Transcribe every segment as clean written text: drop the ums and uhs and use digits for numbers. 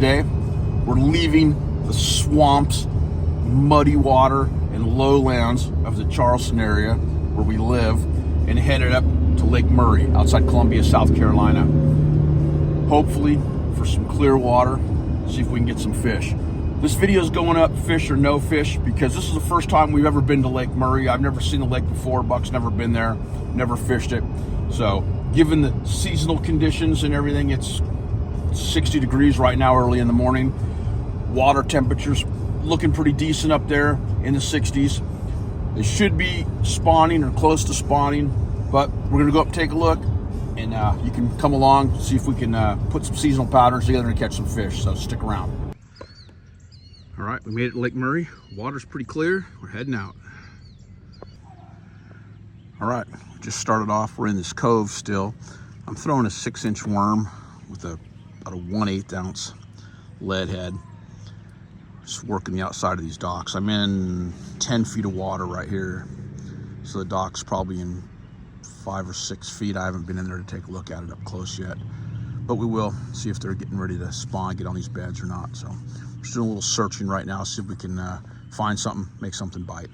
today. We're leaving the swamps, muddy water, and lowlands of the Charleston area where we live and headed up to Lake Murray outside Columbia, South Carolina. Hopefully for some clear water, see if we can get some fish. This video is going up fish or no fish because this is the first time we've ever been to Lake Murray. I've never seen the lake before. Buck's never been there, never fished it. So given the seasonal conditions and everything, it's 60 degrees right now early in the morning. Water temperatures looking pretty decent up there in the 60s. They should be spawning or close to spawning, but we're gonna go up and take a look, and you can come along, see if we can put some seasonal patterns together and catch some fish, so stick around. All right, we made it to Lake Murray. Water's pretty clear, we're heading out. All right, just started off, we're in this cove still. I'm throwing a 6-inch worm with about a 1/8 ounce lead head. Just working the outside of these docks. I'm in 10 feet of water right here. So the dock's probably in 5 or 6 feet. I haven't been in there to take a look at it up close yet, but we will see if they're getting ready to spawn, get on these beds or not. So we're just doing a little searching right now, see if we can find something, make something bite.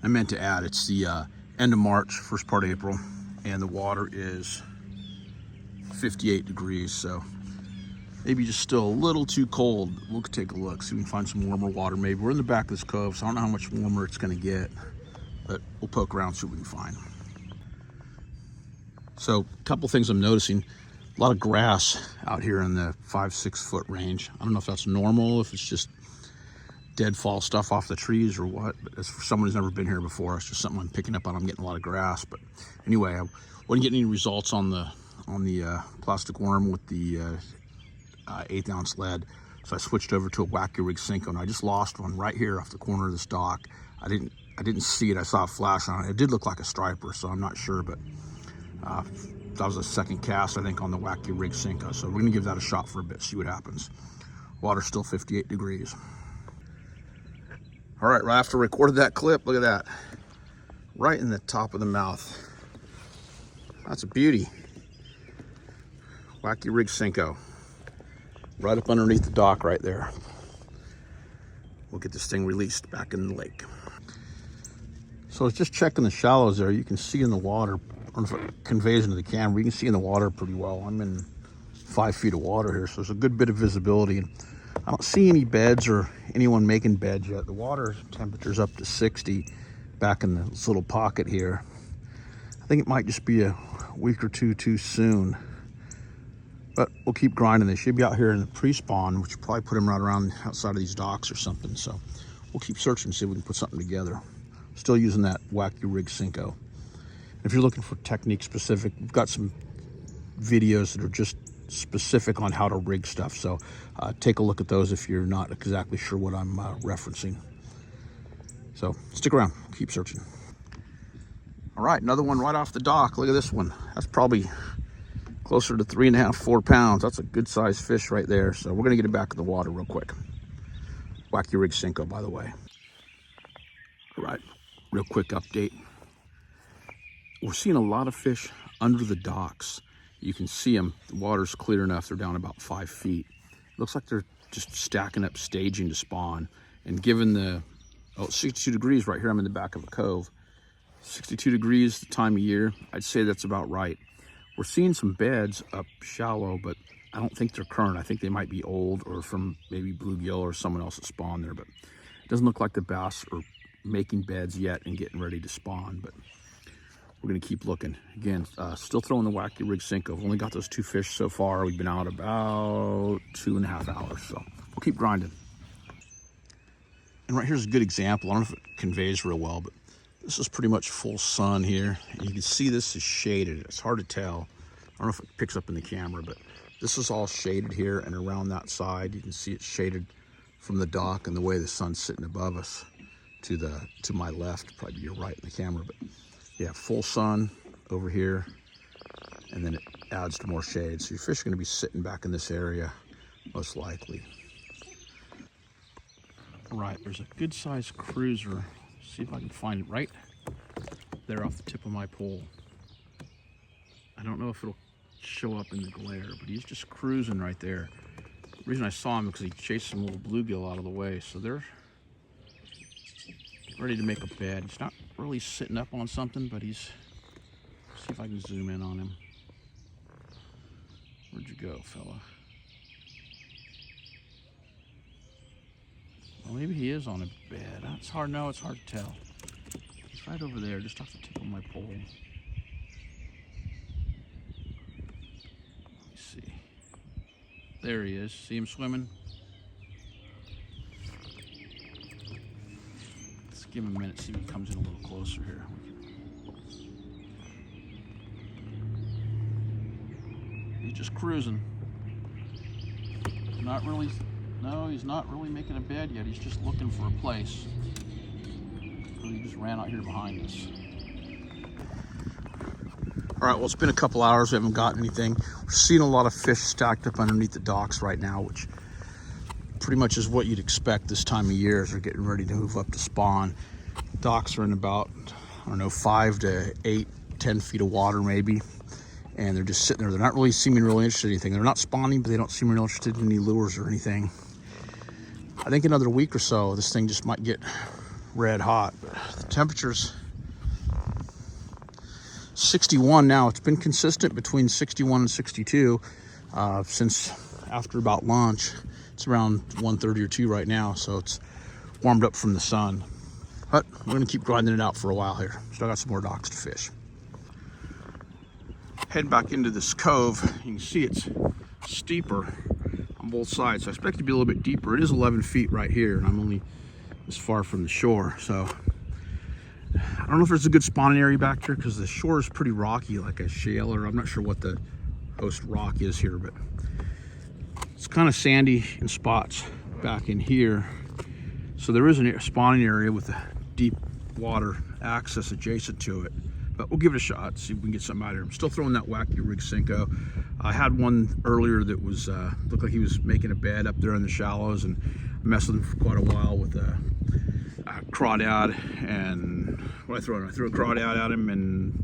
I meant to add, it's the end of March, first part of April, and the water is 58 degrees, so maybe just still a little too cold. We'll take a look, see if we can find some warmer water maybe. We're in the back of this cove, so I don't know how much warmer it's gonna get, but we'll poke around, see what we can find. So a couple things I'm noticing, a lot of grass out here in the 5-6 foot range. I don't know if that's normal, if it's just deadfall stuff off the trees or what, but as for someone who's never been here before, it's just something I'm picking up on. I'm getting a lot of grass, but anyway, I wasn't getting any results on the plastic worm with the 1/8 ounce lead, so I switched over to a Wacky Rig Senko, and I just lost one right here off the corner of this dock. I didn't see it. I saw a flash on it. It did look like a striper, so I'm not sure, but that was a second cast, I think, on the Wacky Rig Senko. So we're gonna give that a shot for a bit, see what happens. Water's still 58 degrees. All right, right after I recorded that clip, look at that, right in the top of the mouth. That's a beauty. Wacky Rig Senko. Right up underneath the dock right there. We'll get this thing released back in the lake. So I was just checking the shallows there. You can see in the water, I don't know if it conveys into the camera, you can see in the water pretty well. I'm in 5 feet of water here, so there's a good bit of visibility. And I don't see any beds or anyone making beds yet. The water temperature's up to 60 back in this little pocket here. I think it might just be a week or two too soon, but we'll keep grinding. They should be out here in the pre-spawn, which will probably put them right around outside of these docks or something. So we'll keep searching, see if we can put something together. Still using that Wacky Rig Senko. If you're looking for technique specific, we've got some videos that are just specific on how to rig stuff. So take a look at those if you're not exactly sure what I'm referencing. So stick around, keep searching. All right, another one right off the dock. Look at this one. That's probably closer to 3.5, 4 pounds. That's a good sized fish right there. So we're gonna get it back in the water real quick. Wacky Rig Senko, by the way. All right, real quick update. We're seeing a lot of fish under the docks. You can see them, the water's clear enough. They're down about 5 feet. Looks like they're just stacking up, staging to spawn. And given the, 62 degrees right here, I'm in the back of a cove. 62 degrees the time of year, I'd say that's about right. We're seeing some beds up shallow, but I don't think they're current. I think they might be old or from maybe bluegill or someone else that spawned there, but it doesn't look like the bass are making beds yet and getting ready to spawn, but we're gonna keep looking. Again, still throwing the Wacky Rig Senko. We've only got those 2 fish so far. We've been out about 2.5 hours, so we'll keep grinding. And right here's a good example. I don't know if it conveys real well, but this is pretty much full sun here. And you can see this is shaded. It's hard to tell. I don't know if it picks up in the camera, but this is all shaded here and around that side. You can see it's shaded from the dock and the way the sun's sitting above us to my left, probably your right in the camera, but yeah, full sun over here, and then it adds to more shade. So your fish are gonna be sitting back in this area, most likely. All right, there's a good sized cruiser. See if I can find it right there off the tip of my pole. I don't know if it'll show up in the glare, but he's just cruising right there. The reason I saw him because he chased some little bluegill out of the way, so they're ready to make a bed. He's not really sitting up on something, but he's, see if I can zoom in on him. Where'd you go, fella? Well, maybe he is on a bed. It's hard, no, it's hard to tell. He's right over there, just off the tip of my pole. Let me see. There he is. See him swimming? Let's give him a minute, see if he comes in a little closer here. He's just cruising. Not really. No, he's not really making a bed yet. He's just looking for a place. So he just ran out here behind us. All right, well, it's been a couple hours. We haven't gotten anything. We're seeing a lot of fish stacked up underneath the docks right now, which pretty much is what you'd expect this time of year as they're getting ready to move up to spawn. Docks are in about, I don't know, 5 to 8, 10 feet of water maybe. And they're just sitting there. They're not really seeming really interested in anything. They're not spawning, but they don't seem real interested in any lures or anything. I think another week or so, this thing just might get red hot. But the temperature's 61 now. It's been consistent between 61 and 62 since after about lunch. It's around 1:30 or 2 right now, so it's warmed up from the sun. But we're gonna keep grinding it out for a while here. Still got some more docks to fish. Heading back into this cove, you can see it's steeper on both sides. So I expect it to be a little bit deeper. It is 11 feet right here, and I'm only this far from the shore. So I don't know if there's a good spawning area back here because the shore is pretty rocky, like a shale, or I'm not sure what the host rock is here, but it's kind of sandy in spots back in here. So there is a spawning area with a deep water access adjacent to it. But we'll give it a shot, see if we can get something out of here. I'm still throwing that Wacky Rig Cinco. I had one earlier that was looked like he was making a bed up there in the shallows, and I messed with him for quite a while with a crawdad. And what I threw in? I threw a crawdad at him and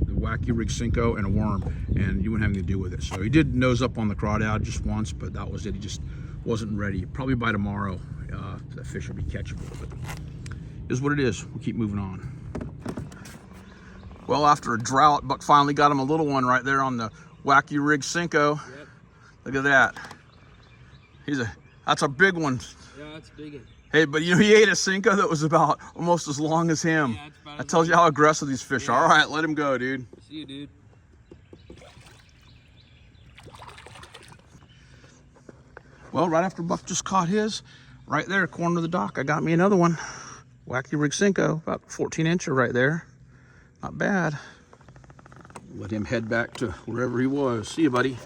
the Wacky Rig Cinco and a worm, and he wouldn't have anything to do with it. So he did nose up on the crawdad just once, but that was it. He just wasn't ready. Probably by tomorrow, that fish will be catchable. But it is what it is. We'll keep moving on. Well, after a drought, Buck finally got him a little one right there on the Wacky Rig Cinco. Yep. Look at that. That's a big one. Yeah, that's big. Hey, but you know, he ate a Cinco that was about almost as long as him. Yeah, that tells you how aggressive these fish are. All right, let him go, dude. See you, dude. Well, right after Buck just caught his, right there, corner of the dock, I got me another one. Wacky Rig Cinco, about 14-incher right there. Not bad. Let him head back to wherever he was. See you, buddy.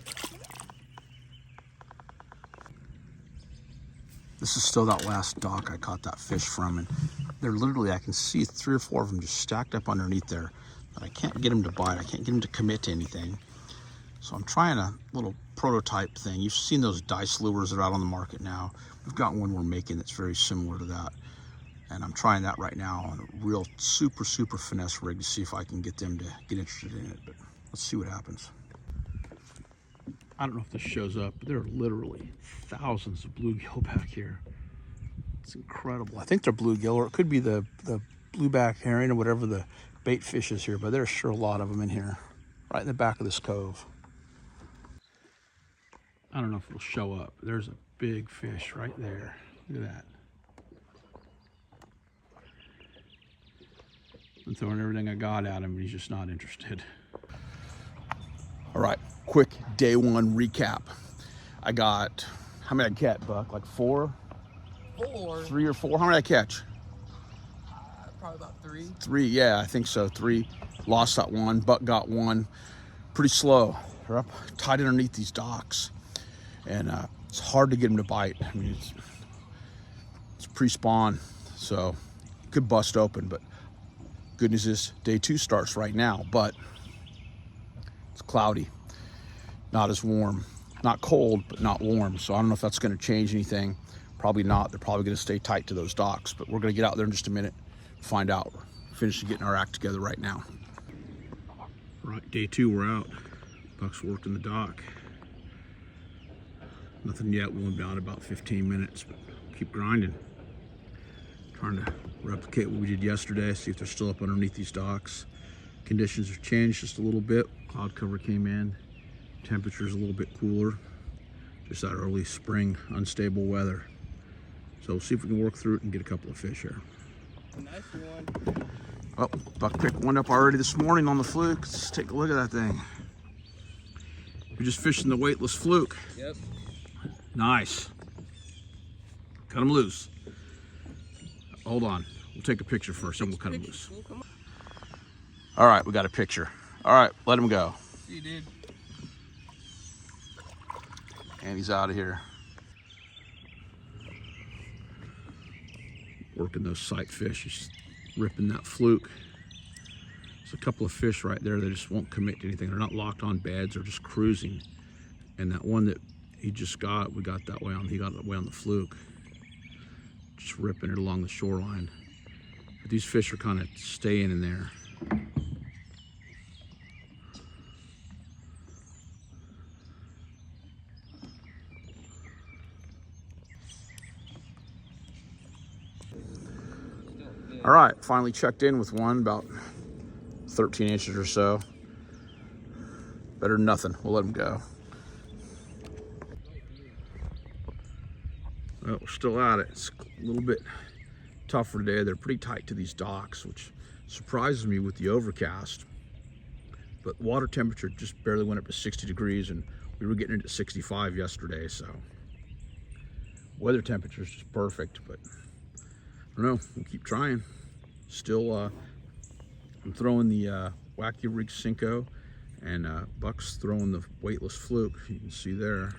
This is still that last dock I caught that fish from, and they're literally, I can see 3 or 4 of them just stacked up underneath there, but I can't get them to bite. I can't get them to commit to anything. So I'm trying a little prototype thing. You've seen those dice lures that are out on the market now. We've got one we're making that's very similar to that. And I'm trying that right now on a real super finesse rig to see if I can get them to get interested in it. But let's see what happens. I don't know if this shows up, but there are literally thousands of bluegill back here. It's incredible. I think they're bluegill, or it could be the blueback herring or whatever the bait fish is here, but there's sure a lot of them in here, right in the back of this cove. I don't know if it'll show up. There's a big fish right there. Look at that. I'm throwing everything I got at him, but he's just not interested. All right, quick day one recap. I got, how many did I catch, Buck? Like 4? 3 or 4? How many did I catch? Probably about 3. 3, yeah, I think so. 3. Lost that one. Buck got one. Pretty slow. They're up tight underneath these docks, and it's hard to get them to bite. I mean, it's pre-spawn, so it could bust open, but good news is day 2 starts right now, but it's cloudy, not as warm, not cold, but not warm. So I don't know if that's going to change anything. Probably not. They're probably going to stay tight to those docks, but we're going to get out there in just a minute, find out. We're finishing getting our act together right now. All right, day 2, we're out. Buck's working the dock. Nothing yet. We've only been out about 15 minutes, but keep grinding. Trying to replicate what we did yesterday, see if they're still up underneath these docks. Conditions have changed just a little bit. Cloud cover came in. Temperature's a little bit cooler. Just that early spring, unstable weather. So we'll see if we can work through it and get a couple of fish here. Nice one. Oh, Buck picked one up already this morning on the fluke. Let's take a look at that thing. We're just fishing the weightless fluke. Yep. Nice. Cut him loose. Hold on. We'll take a picture first, and we'll cut him loose. Cool, come on. All right, we got a picture. All right, let him go. See you, dude. And he's out of here. Working those sight fish. He's ripping that fluke. There's a couple of fish right there that just won't commit to anything. They're not locked on beds, they're just cruising. And that one that he just got, we got that way on, he got that way on the fluke. Just ripping it along the shoreline. But these fish are kind of staying in there. All right, finally checked in with one about 13 inches or so. Better than nothing. We'll let him go. Well, we're still at it. It's a little bit tougher today. They're pretty tight to these docks, which surprises me with the overcast. But water temperature just barely went up to 60 degrees, and we were getting into 65 yesterday, so weather temperature is just perfect. But I don't know, we'll keep trying. Still, I'm throwing the Wacky Rig Cinco, and Buck's throwing the weightless fluke. You can see there.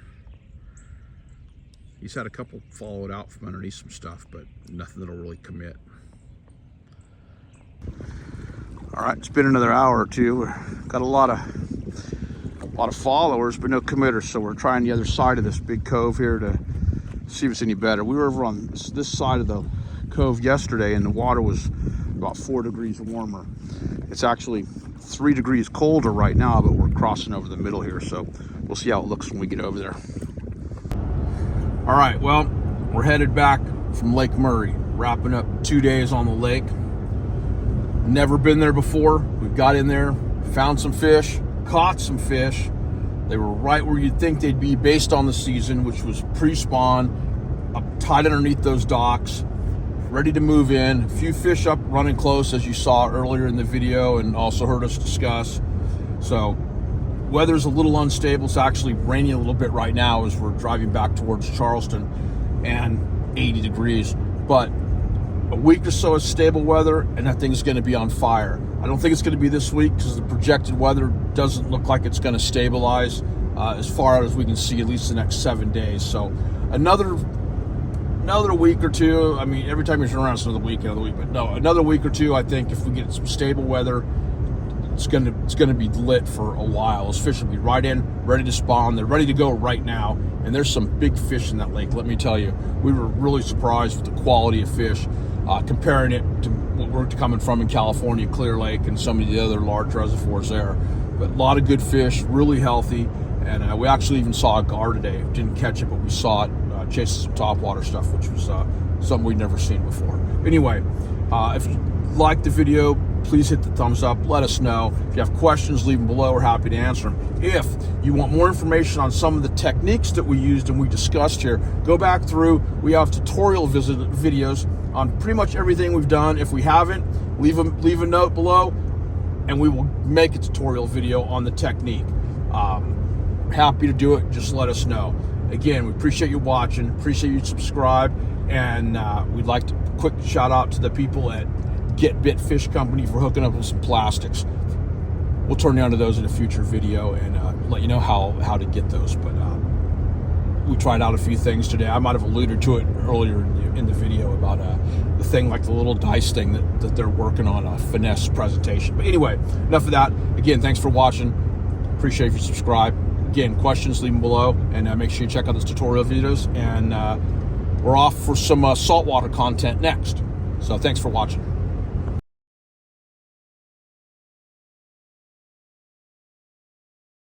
He's had a couple follow it out from underneath some stuff, but nothing that'll really commit. All right, it's been another hour or two. We've got a lot of followers, but no committers. So we're trying the other side of this big cove here to see if it's any better. We were over on this side of the cove yesterday, and the water was about 4 degrees warmer. It's actually 3 degrees colder right now, but we're crossing over the middle here, so we'll see how it looks when we get over there. All right, well, we're headed back from Lake Murray, wrapping up 2 days on the lake. Never been there before. We got in there, found some fish, caught some fish. They were right where you'd think they'd be based on the season, which was pre-spawn, up tight underneath those docks, ready to move in. A few fish up running close, as you saw earlier in the video and also heard us discuss. So weather's a little unstable. It's actually raining a little bit right now as we're driving back towards Charleston, and 80 degrees. But a week or so of stable weather, and that thing's going to be on fire. I don't think it's going to be this week because the projected weather doesn't look like it's going to stabilize as far out as we can see, at least the next 7 days. So another week or two. I mean, every time you turn around, it's another week. But no, another week or two. I think if we get some stable weather, it's gonna be lit for a while. Those fish will be right in, ready to spawn. They're ready to go right now, and there's some big fish in that lake. Let me tell you, we were really surprised with the quality of fish, comparing it to what we're coming from in California, Clear Lake, and some of the other large reservoirs there. But a lot of good fish, really healthy, and we actually even saw a gar today. Didn't catch it, but we saw it chasing some topwater stuff, which was something we'd never seen before. Anyway, if you liked the video, please hit the thumbs up. Let us know. If you have questions, leave them below. We're happy to answer them. If you want more information on some of the techniques that we used and we discussed here, go back through. We have tutorial videos on pretty much everything we've done. If we haven't, leave a note below, and we will make a tutorial video on the technique. Happy to do it. Just let us know. Again, we appreciate you watching. Appreciate you subscribe, and we'd like to quick shout out to the people at Get Bit Fish Company for hooking up with some plastics. We'll turn down to those in a future video and let you know how to get those. But we tried out a few things today. I might have alluded to it earlier in the video about the thing, like the little dice thing that they're working on, a finesse presentation. But anyway, enough of that. Again, thanks for watching. Appreciate if you subscribe. Again, questions, leave them below, and make sure you check out those tutorial videos. And we're off for some saltwater content next. So thanks for watching.